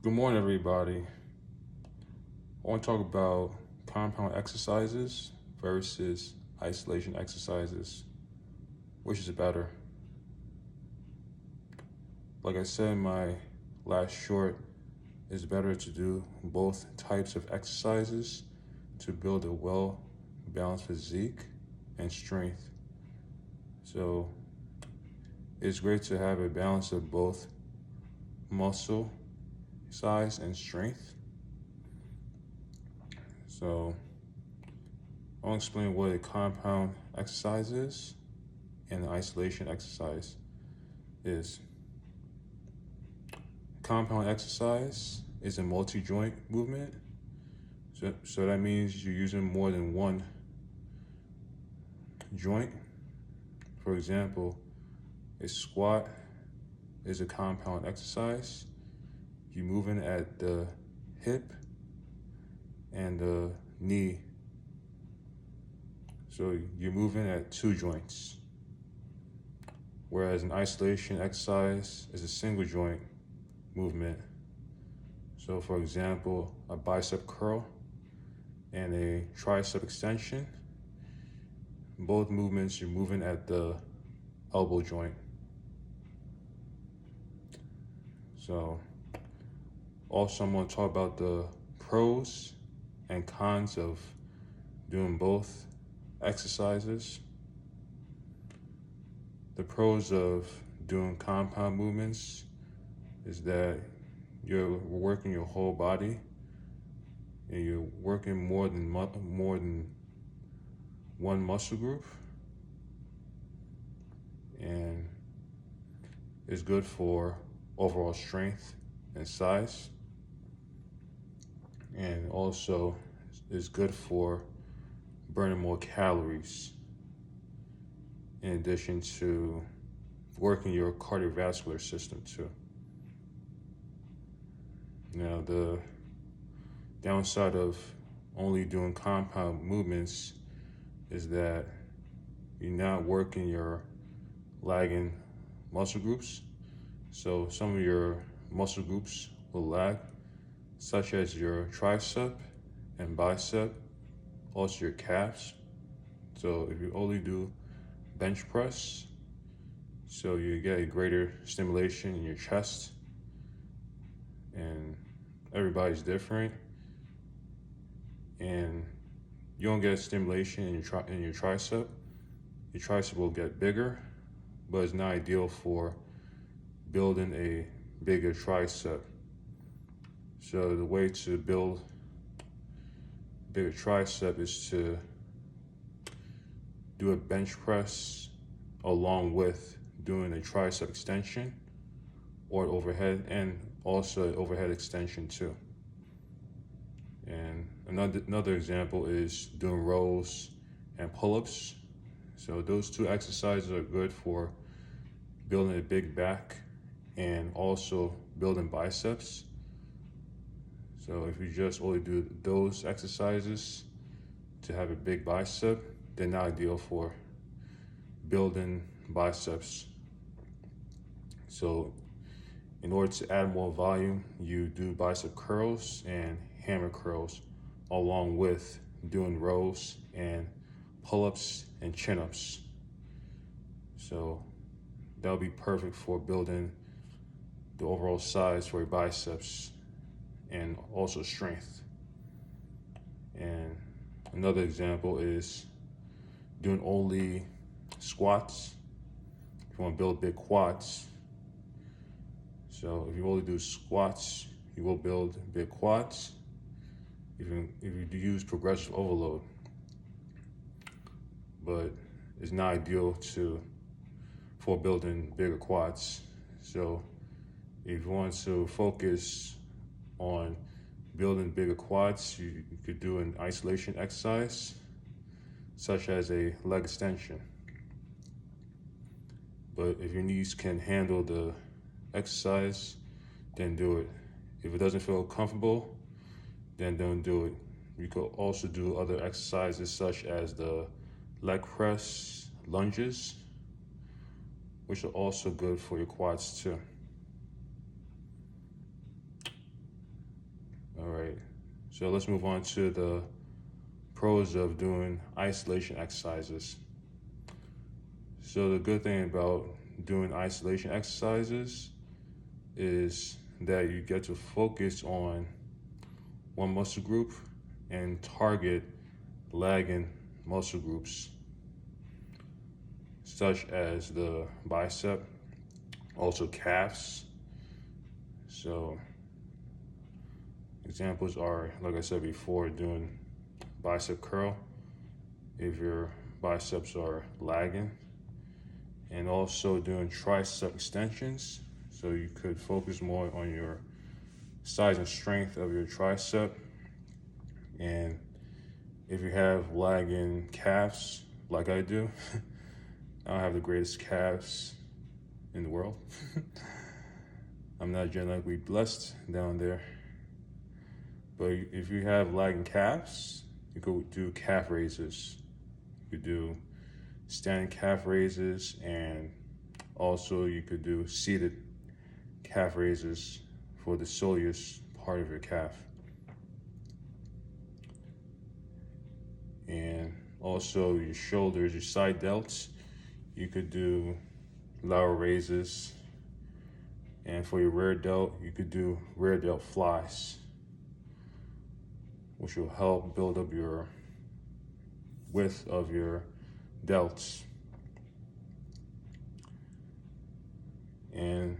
Good morning, everybody. I want to talk about compound exercises versus isolation exercises. Which is better? Like I said in my last short, it's better to do both types of exercises to build a well-balanced physique and strength. So it's great to have a balance of both muscle size and strength. So I'll explain what a compound exercise is and an isolation exercise is. Compound exercise is a multi-joint movement. So that means you're using more than one joint. For example, a squat is a compound exercise. You're moving at the hip and the knee. So you're moving at two joints. Whereas an isolation exercise is a single joint movement. So for example, a bicep curl and a tricep extension, both movements you're moving at the elbow joint. So also I'm going to talk about the pros and cons of doing both exercises. The pros of doing compound movements is that you're working your whole body and you're working more than one muscle group, and it's good for overall strength and size, and also is good for burning more calories in addition to working your cardiovascular system too. Now, the downside of only doing compound movements is that you're not working your lagging muscle groups. So some of your muscle groups will lag, such as your tricep and bicep, also your calves. So if you only do bench press, so you get a greater stimulation in your chest, and everybody's different, and you don't get stimulation in your tricep. Your tricep will get bigger, but it's not ideal for building a bigger tricep. So the way to build bigger tricep is to do a bench press along with doing a tricep extension or overhead, and also overhead extension too. And another example is doing rows and pull-ups. So those two exercises are good for building a big back and also building biceps. So if you just only do those exercises to have a big bicep, they're not ideal for building biceps. So in order to add more volume, you do bicep curls and hammer curls along with doing rows and pull-ups and chin-ups. So that'll be perfect for building the overall size for your biceps and also strength. And another example is doing only squats. If you want to build big quads, so if you only do squats, you will build big quads. If you use progressive overload, but it's not ideal for building bigger quads. So if you want to focus on building bigger quads, you could do an isolation exercise, such as a leg extension. But if your knees can handle the exercise, then do it. If it doesn't feel comfortable, then don't do it. You could also do other exercises such as the leg press, lunges, which are also good for your quads too. So let's move on to the pros of doing isolation exercises. So the good thing about doing isolation exercises is that you get to focus on one muscle group and target lagging muscle groups, such as the bicep, also calves. So examples are, like I said before, doing bicep curl if your biceps are lagging, and also doing tricep extensions. So you could focus more on your size and strength of your tricep. And if you have lagging calves, like I do, I don't have the greatest calves in the world. I'm not genetically blessed down there. But if you have lagging calves, you could do calf raises. You could do standing calf raises, and also you could do seated calf raises for the soleus part of your calf. And also your shoulders, your side delts, you could do lateral raises. And for your rear delt, you could do rear delt flies, which will help build up your width of your delts. And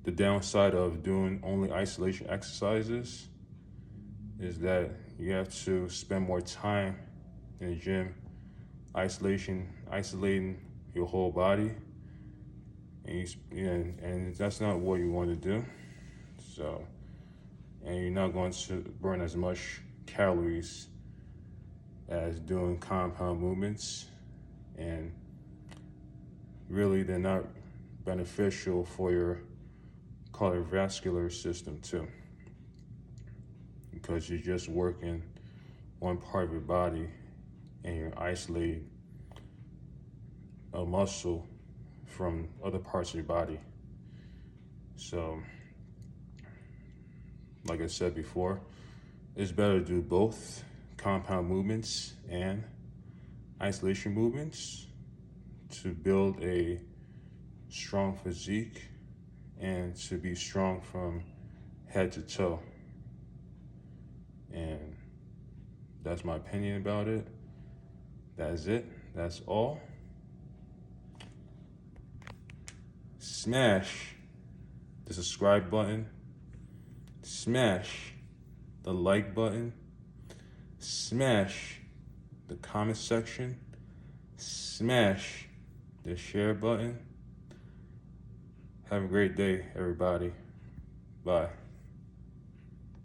the downside of doing only isolation exercises is that you have to spend more time in the gym isolating your whole body, and that's not what you want to do. So, and you're not going to burn as much calories as doing compound movements, and really they're not beneficial for your cardiovascular system too, because you're just working one part of your body and you're isolating a muscle from other parts of your body. So, like I said before, it's better to do both compound movements and isolation movements to build a strong physique and to be strong from head to toe. And that's my opinion about it. That's it. That's all. Smash the subscribe button. Smash the like button. Smash the comment section. Smash the share button. Have a great day, everybody. Bye.